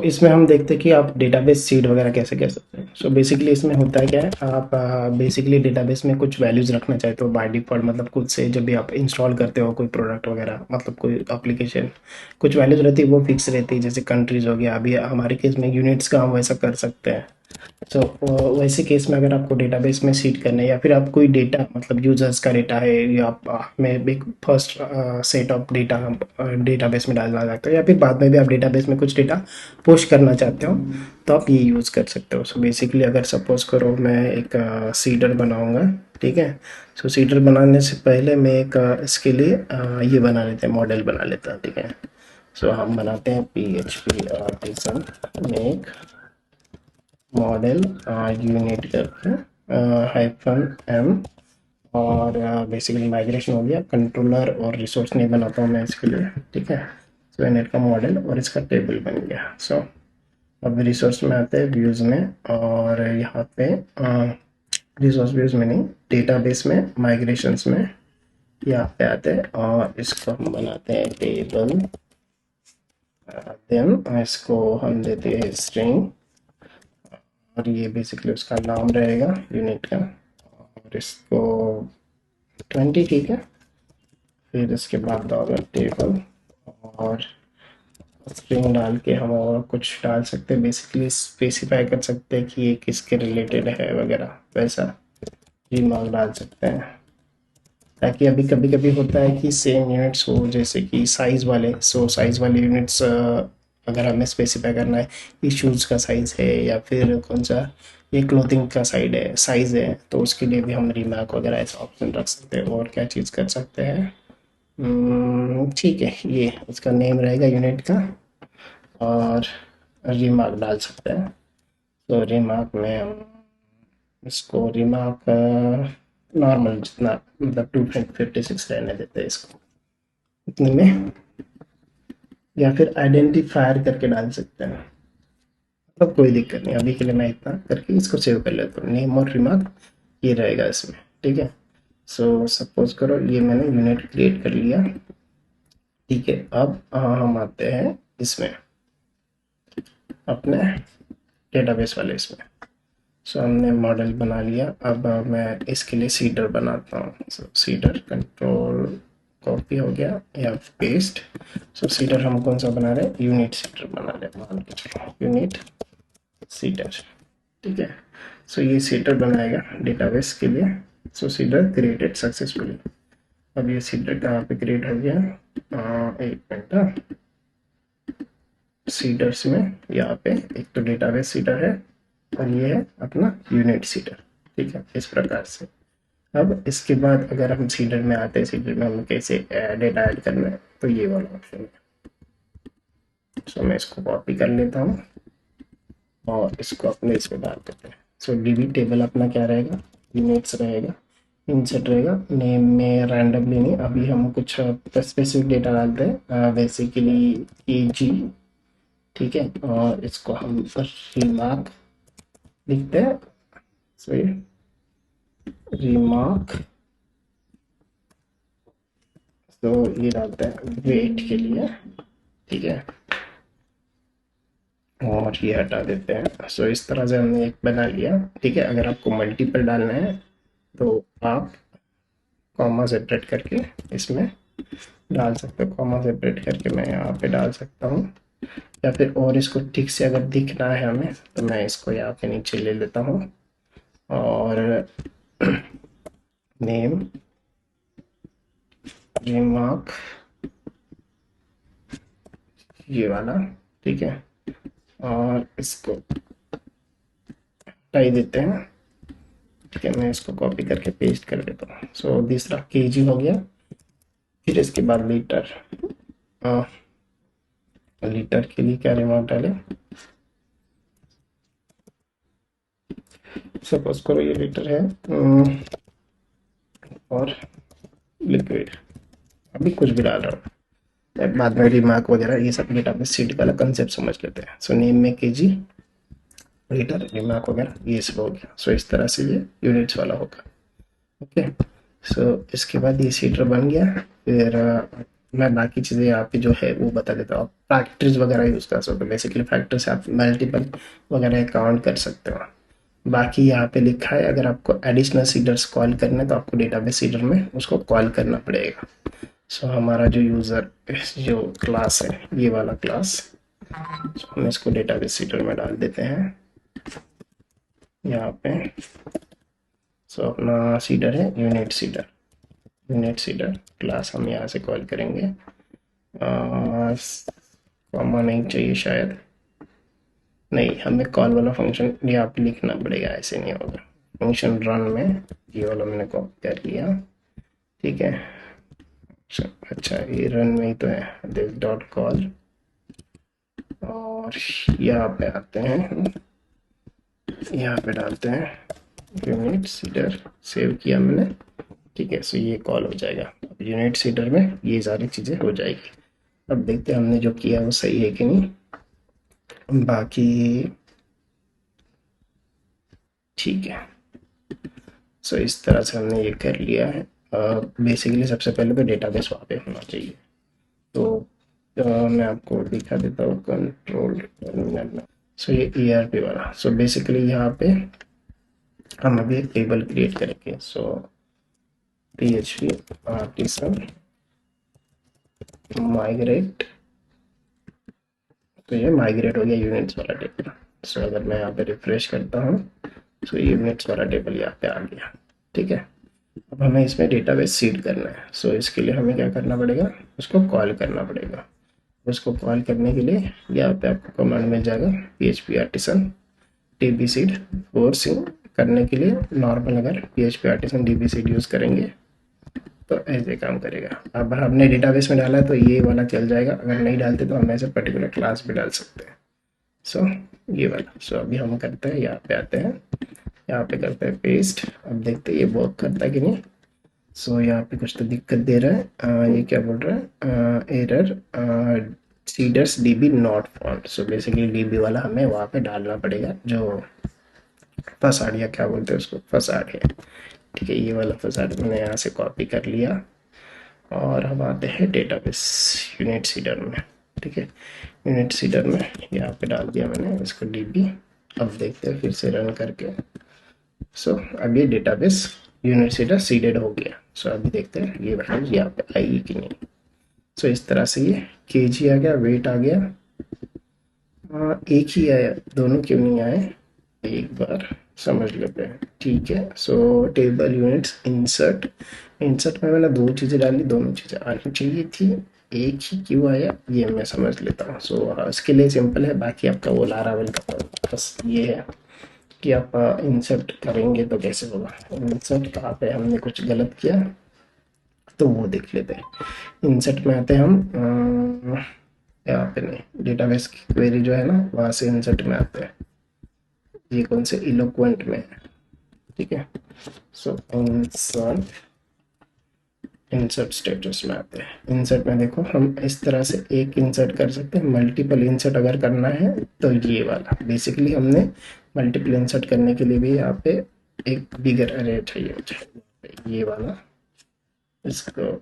इसमें हम देखते हैं कि आप डेटाबेस सीड वगैरह कैसे कर सकते हैं। बेसिकली इसमें होता है क्या है, आप बेसिकली डेटाबेस में कुछ वैल्यूज़ रखना चाहते हो बाय डिफ़ॉल्ट, मतलब खुद से जब भी आप इंस्टॉल करते हो कोई प्रोडक्ट वगैरह, मतलब कोई एप्लीकेशन, कुछ वैल्यूज़ रहती है वो फिक्स रहती है, जैसे कंट्रीज़ हो गया। अभी हमारे केस में यूनिट्स का हम वैसा कर सकते हैं। सो वैसे केस में अगर आपको डेटाबेस में सीड करना है, या फिर आप कोई डेटा, मतलब यूजर्स का डेटा है, या आप में एक फर्स्ट सेट ऑफ डेटा हम डेटाबेस में डालना चाहते हो, या फिर बाद में भी आप डेटाबेस में कुछ डेटा पुश करना चाहते हो, तो आप ये यूज़ कर सकते हो। बेसिकली अगर सपोज करो मैं एक सीडर बनाऊंगा, ठीक है। सीडर बनाने से पहले मैं एक इसके लिए ये बना लेते हैं, मॉडल बना लेता हूँ, ठीक है। हम बनाते हैं PHP artisan make model unit करके -m, और बेसिकली माइग्रेशन हो गया, कंट्रोलर और रिसोर्स नहीं बनाता हूँ मैं इसके लिए, ठीक है। इनट का मॉडल और इसका टेबल बन गया। अब रिसोर्स में आते हैं, व्यूज़ में, और यहाँ पे रिसोर्स व्यूज़ में नहीं, डेटाबेस में, माइग्रेशंस में यहाँ पे आते हैं, और इसको हम बनाते हैं टेबल। देन इसको हम देते हैं स्ट्रिंग, और ये बेसिकली उसका नाम रहेगा यूनिट का, और इसको 20, ठीक है। फिर इसके बाद डॉलर टेबल, और स्ट्रिंग डाल के हम और कुछ डाल सकते हैं, बेसिकली स्पेसिफाई कर सकते हैं कि ये किसके रिलेटेड है वगैरह, वैसा रिमार्क डाल सकते हैं, ताकि अभी कभी कभी होता है कि सेम यूनिट्स हो, जैसे कि साइज़ वाले, साइज़ वाले यूनिट्स अगर हमें स्पेसिफाई करना है कि शूज़ का साइज़ है, या फिर कौन सा ये क्लोथिंग का साइज़ है, तो उसके लिए भी हम रिमार्क वगैरह ऐसा ऑप्शन रख सकते हैं। और क्या चीज़ कर सकते हैं, ठीक है, ये उसका नेम रहेगा यूनिट का, और रिमार्क डाल सकते हैं। रिमार्क में हम इसको रिमार्क नॉर्मल जितना, मतलब 256 रहने देते हैं इसको इतने में, या फिर आइडेंटिफायर करके डाल सकते हैं, मतलब कोई दिक्कत नहीं। अभी के लिए मैं इतना करके इसको सेव कर लेता हूँ, नेम और रिमार्क ये रहेगा इसमें, ठीक है। सपोज करो ये मैंने यूनिट क्रिएट कर लिया, ठीक है। अब हम आते हैं इसमें अपने डेटाबेस वाले इसमें। हमने मॉडल बना लिया। अब मैं इसके लिए सीडर बनाता हूँ। सीडर कंट्रोल कॉपी हो गया या पेस्ट। सीडर हम कौन सा बना रहे हैं, यूनिट सीडर बना रहे हैं, मान के चलो यूनिट सीडर, ठीक है। ये सीडर बनाएगा डेटाबेस के लिए। Cedar created successfully. अब ये सीडर कहाँ पे क्रिएट हो गया, एक मिनट। सीडर्स में यहाँ पे एक तो डेटाबेस सीडर है, और ये है अपना यूनिट सीडर, ठीक है, इस प्रकार से। अब इसके बाद अगर हम सीडर में आते हैं, सीडर में हम कैसे डेटा ऐड करना है, तो ये वाला ऑप्शन है। मैं इसको कॉपी कर लेता हूँ, और इसको अपने इसमें डाल देते हैं। डीबी टेबल अपना क्या रहेगा, यूनिट्स रहेगा, इंसर्ट रहेगा, नेम में रैंडमली नहीं, अभी हम कुछ स्पेसिफिक डेटा डालते हैं, बेसिकली केजी, ठीक है। और इसको हम रिमार्क लिखते हैं, सॉरी रिमार्क। ये डालते हैं वेट के लिए, ठीक है, और ये हटा देते हैं। इस तरह से हमने एक बना लिया, ठीक है। अगर आपको मल्टीपल डालना है तो आप कॉमा सेपरेट करके इसमें डाल सकते हो। कॉमा सेपरेट करके मैं यहाँ पे डाल सकता हूँ, या फिर और इसको ठीक से अगर दिखना है हमें, तो मैं इसको यहाँ पे नीचे ले लेता हूँ, और नेम रिमार्क ये वाला, ठीक है, और इसको हटा ही देते हैं, ठीक है। मैं इसको कॉपी करके पेस्ट कर देता हूँ। दूसरा केजी हो गया। फिर इसके बाद लीटर, लीटर के लिए क्या रिमार्क डालें, सपोज करो ये लीटर है, और लिक्विड, अभी कुछ भी डाल रहा हूँ, बाद में रिमार्क वगैरह ये सब डेटाबेस सीड वाला कंसेप्ट समझ लेते हैं। नेम में केजी, लीटर, रिमार्क वगैरह ये सब हो गया। इस तरह से ये यूनिट्स वाला होगा, ओके। इसके बाद ये सीडर बन गया। फिर मैं बाकी चीज़ें यहाँ पे जो है वो बता देता हूँ। आप फैक्टर्स वगैरह यूज़ कर सकते हो, बेसिकली फैक्टर से आप मल्टीपल वगैरह काउंट कर सकते हो। बाकी यहाँ पे लिखा है अगर आपको एडिशनल सीडर्स कॉल करना है तो आपको डेटाबेस सीडर में उसको कॉल करना पड़ेगा। सो हमारा जो यूज़र जो क्लास है ये वाला क्लास, हम इसको डेटाबेस सीडर में डाल देते हैं यहाँ पे। सो अपना सीडर है unit cedar, unit cedar class हम यहाँ से कॉल करेंगे। कॉमा नहीं चाहिए शायद, नहीं हमें कॉल वाला फंक्शन यहाँ पे लिखना पड़ेगा, ऐसे नहीं होगा। फंक्शन रन में ये वाला मैंने कॉपी कर लिया, ठीक है। अच्छा ये रन में ही तो है, दिस डॉट कॉल, और यहाँ पे आते हैं, यहाँ पे डालते हैं यूनिट सीडर, सेव किया मैंने, ठीक है। सो ये कॉल हो जाएगा यूनिट सीडर में, ये सारी चीज़ें हो जाएगी। अब देखते हैं हमने जो किया वो सही है कि नहीं। बाकी ठीक है। सो इस तरह से हमने ये कर लिया है। बेसिकली सबसे पहले तो डेटाबेस वहाँ पे होना चाहिए, तो मैं आपको दिखा देता हूँ कंट्रोल टर्मिनल में। सो ये ERP वाला, सो बेसिकली यहाँ पे हम अभी एक टेबल क्रिएट करेंगे। सो PHP आर्टिसन माइग्रेट, तो ये माइग्रेट हो गया यूनिट्स वाला टेबल। सो अगर मैं यहाँ पे रिफ्रेश करता हूँ तो यूनिट्स वाला टेबल यहाँ पे आ गया, ठीक है। अब हमें इसमें डेटाबेस सीड करना है। सो इसके लिए हमें क्या करना पड़ेगा, उसको कॉल करना पड़ेगा। उसको कॉल करने के लिए यहाँ पे आपको कमांड मिल जाएगा PHP artisan DB seed forcing करने के लिए। नॉर्मल अगर PHP artisan DB seed use करेंगे तो ऐसे काम करेगा। अब हमने डेटाबेस में डाला है तो ये वाला चल जाएगा, अगर नहीं डालते तो हम ऐसे पर्टिकुलर क्लास भी डाल सकते हैं। सो ये वाला, सो अभी हम करते हैं, यहाँ पे आते हैं, यहाँ पे करते हैं पेस्ट। अब देखते हैं ये वर्क करता है कि नहीं। सो यहाँ पे कुछ तो दिक्कत दे रहा है, ये क्या बोल रहा है, error seeders DB not found. So basically DB वाला हमें वहाँ पे डालना पड़ेगा, जो फसाड या क्या बोलते हैं उसको, फसाड है, ठीक है। ये वाला फसाड मैंने यहाँ से कॉपी कर लिया और हम आते हैं डेटाबेस यूनिट सीडर में, ठीक है। यूनिट सीडर में यहाँ पे डाल दिया मैंने इसको DB। अब देखते हैं फिर से रन करके। सो अब ये डेटाबेस यूनिट सीडर सीडेड हो गया। सो अभी देखते हैं ये वैल्यूज यहाँ पे आएगी कि नहीं। सो इस तरह से ये KG आ गया, वेट आ गया, एक ही आया, दोनों क्यों नहीं आए एक बार समझ लेते हैं, ठीक है। सो टेबल यूनिट्स इंसर्ट, इंसर्ट में मैंने दो चीज़ें डाली, दोनों चीज़ें आनी चाहिए थी, एक ही क्यों आया ये मैं समझ लेता हूँ। सो इसके लिए सिंपल है, बाकी आपका वो लारावेल का बस ये है कि आप इंसर्ट करेंगे तो कैसे होगा। इंसर्ट कहाँ पे हमने कुछ गलत किया तो वो देख लेते हैं। इंसर्ट में आते हैं हम, यहाँ पे नहीं, डेटाबेस की क्वेरी जो है ना वहाँ से इंसर्ट में आते हैं, ये कौन से इलोक्वेंट में है, ठीक है। सो इंसर्ट, इंसर्ट स्टेटस में आते हैं। इंसर्ट में देखो हम इस तरह से एक इंसर्ट कर सकते हैं, मल्टीपल इंसर्ट अगर करना है तो ये वाला, बेसिकली हमने मल्टीपल इंसर्ट करने के लिए भी यहाँ पे एक बिगर अरे चाहिए मुझे, ये वाला, इसको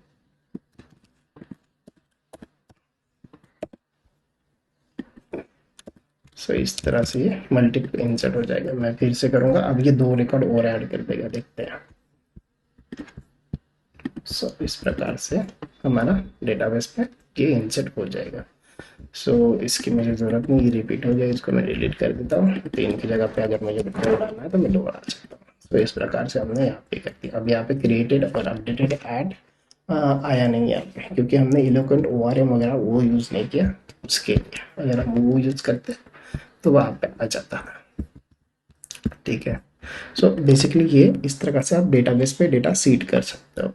सो इस तरह से ये मल्टीपल इंसर्ट हो जाएगा। मैं फिर से करूँगा, अब ये दो रिकॉर्ड और ऐड कर देगा, देखते हैं। सो इस प्रकार से हमारा डेटाबेस पे ये इंसर्ट हो जाएगा। सो इसकी मुझे ज़रूरत नहीं, ये रिपीट हो गया, इसको मैं डिलीट कर देता हूँ। 3 की जगह पे अगर मुझे दो डालना है तो मैं दो डाल सकता हूँ। तो इस प्रकार से हमने यहाँ पे कर दिया। अब यहाँ पे क्रिएटेड और अपडेटेड ऐड आया नहीं यहाँ पे, क्योंकि हमने इलोक्वेंट ORM वगैरह वो यूज़ नहीं किया। उसके लिए अगर हम वो यूज़ करते तो वहाँ पे आ जाता था, ठीक है। सो बेसिकली ये इस तरह से आप डेटाबेस पे डेटा सीड कर सकते हो।